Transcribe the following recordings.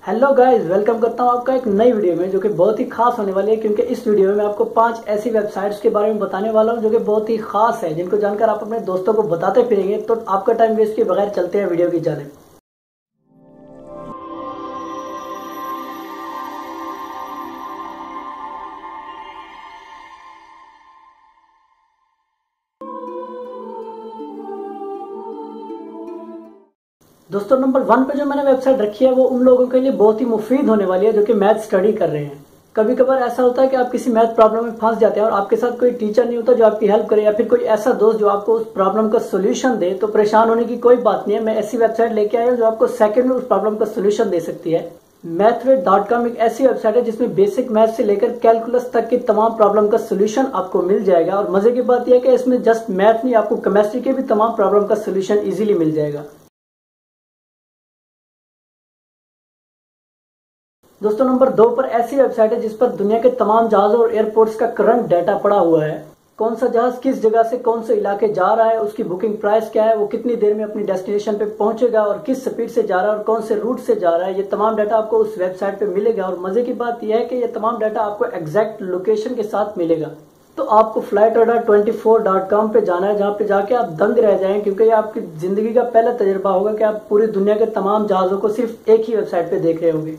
Hello guys, welcome करता हूं आपका एक नई वीडियो में जो कि बहुत ही खास होने वाली है, क्योंकि इस वीडियो में मैं आपको 5 ऐसी वेबसाइट्स के बारे में बताने वाला हूं जो कि बहुत ही खास है, जिनको जानकर आप अपने दोस्तों को बताते फिरेंगे तो आपका टाइम वेस्ट किए बगैर चलते हैं वीडियो की जानिब। दोस्तों, नंबर 1 पे जो मैंने वेबसाइट रखी है वो उन लोगों के लिए बहुत ही मुफीद होने वाली है जो कि मैथ स्टडी कर रहे हैं। कभी कभार ऐसा होता है कि आप किसी मैथ प्रॉब्लम में फंस जाते हैं और आपके साथ कोई टीचर नहीं होता जो आपकी हेल्प करे, या फिर कोई ऐसा दोस्त जो आपको उस प्रॉब्लम का सोल्यूशन दे। तो परेशान होने की कोई बात नहीं है, मैं ऐसी वेबसाइट लेके आया हूं जो आपको सेकंड में उस प्रॉब्लम का सोल्यूशन दे सकती है। mathway.com एक ऐसी वेबसाइट है जिसमें बेसिक मैथ से लेकर कैलकुलस तक की तमाम प्रॉब्लम का सोल्यूशन आपको मिल जाएगा। और मजे की बात यह है कि इसमें जस्ट मैथ नहीं, आपको केमिस्ट्री के भी तमाम प्रॉब्लम का सोल्यूशन इजीली मिल जाएगा। दोस्तों, नंबर 2 पर ऐसी वेबसाइट है जिस पर दुनिया के तमाम जहाजों और एयरपोर्ट्स का करंट डाटा पड़ा हुआ है। कौन सा जहाज किस जगह से कौन से इलाके जा रहा है, उसकी बुकिंग प्राइस क्या है, वो कितनी देर में अपनी डेस्टिनेशन पे पहुंचेगा और किस स्पीड से जा रहा है और कौन से रूट से जा रहा है, ये तमाम डाटा आपको उस वेबसाइट पे मिलेगा। और मजे की बात यह है कि ये तमाम डाटा आपको एग्जैक्ट लोकेशन के साथ मिलेगा। तो आपको flightradar24.com पे जाना है, जहाँ पे जाके आप दंग रह जाएं, क्योंकि ये आपकी जिंदगी का पहला तजुर्बा होगा कि आप पूरी दुनिया के तमाम जहाजों को सिर्फ एक ही वेबसाइट पे देख रहे होंगे।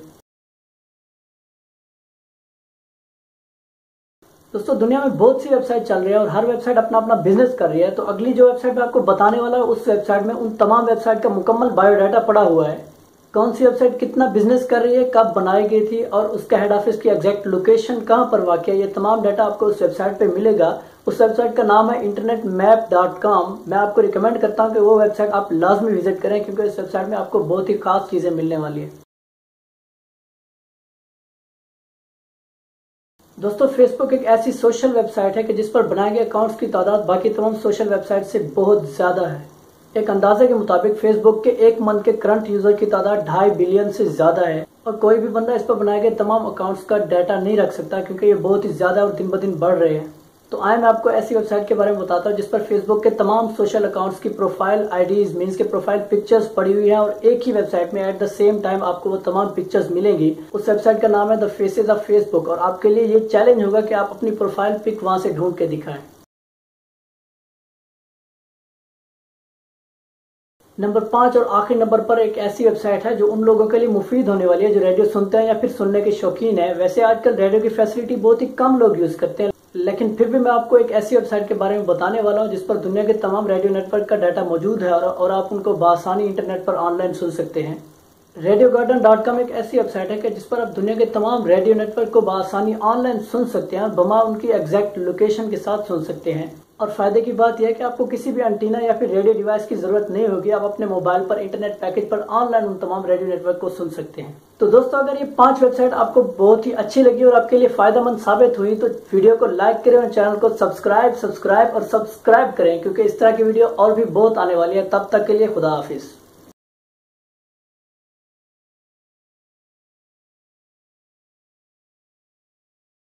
दोस्तों, दुनिया में बहुत सी वेबसाइट चल रही है और हर वेबसाइट अपना अपना बिजनेस कर रही है। तो अगली जो वेबसाइट मैं आपको बताने वाला हूं उस वेबसाइट में उन तमाम वेबसाइट का मुकम्मल बायोडाटा पड़ा हुआ है। कौन सी वेबसाइट कितना बिजनेस कर रही है, कब बनाई गई थी और उसका हेड ऑफिस की एग्जैक्ट लोकेशन कहां पर वाक़ है, ये तमाम डाटा आपको उस वेबसाइट पे मिलेगा। उस वेबसाइट का नाम है internetmap.com। मैं आपको रिकमेंड करता हूं कि वो वेबसाइट आप लाजमी विजिट करें, क्योंकि इस वेबसाइट में आपको बहुत ही खास चीजें मिलने वाली है। दोस्तों, फेसबुक एक ऐसी सोशल वेबसाइट है कि जिस पर बनाए गए अकाउंट्स की तादाद बाकी तमाम सोशल वेबसाइट से बहुत ज्यादा है। एक अंदाजे के मुताबिक फेसबुक के एक मंथ के करंट यूजर की तादाद 2.5 बिलियन से ज्यादा है। और कोई भी बंदा इस पर बनाए गए तमाम अकाउंट्स का डाटा नहीं रख सकता, क्योंकि ये बहुत ही ज्यादा और दिन ब दिन बढ़ रहे हैं। तो आए मैं आपको ऐसी वेबसाइट के बारे में बताता हूँ जिस पर फेसबुक के तमाम सोशल अकाउंट्स की प्रोफाइल आईडीज मींस के प्रोफाइल पिक्चर्स पड़ी हुई हैं, और एक ही वेबसाइट में एट द सेम टाइम आपको वो तमाम पिक्चर्स मिलेंगी। उस वेबसाइट का नाम है द फेसेस ऑफ फेसबुक, और आपके लिए ये चैलेंज होगा कि आप अपनी प्रोफाइल पिक वहां से ढूंढ के दिखाएं। नंबर 5 और आखिरी नंबर पर एक ऐसी वेबसाइट है जो उन लोगों के लिए मुफीद होने वाली है जो रेडियो सुनते हैं या फिर सुनने के शौकीन है। वैसे आजकल रेडियो की फैसिलिटी बहुत ही कम लोग यूज करते हैं, लेकिन फिर भी मैं आपको एक ऐसी वेबसाइट के बारे में बताने वाला हूं जिस पर दुनिया के तमाम रेडियो नेटवर्क का डाटा मौजूद है और आप उनको बआसानी इंटरनेट पर ऑनलाइन सुन सकते हैं। radiogarden.com एक ऐसी वेबसाइट है कि जिस पर आप दुनिया के तमाम रेडियो नेटवर्क को बआसानी ऑनलाइन सुन सकते हैं, बमा उनकी एग्जैक्ट लोकेशन के साथ सुन सकते हैं। और फायदे की बात यह है कि आपको किसी भी एंटीना या फिर रेडियो डिवाइस की जरूरत नहीं होगी, आप अपने मोबाइल पर इंटरनेट पैकेज पर ऑनलाइन उन तमाम रेडियो नेटवर्क को सुन सकते हैं। तो दोस्तों, अगर ये 5 वेबसाइट आपको बहुत ही अच्छी लगी और आपके लिए फायदेमंद साबित हुई तो वीडियो को लाइक करें और चैनल को सब्सक्राइब करें, क्योंकि इस तरह की वीडियो और भी बहुत आने वाली है। तब तक के लिए खुदा हाफिज।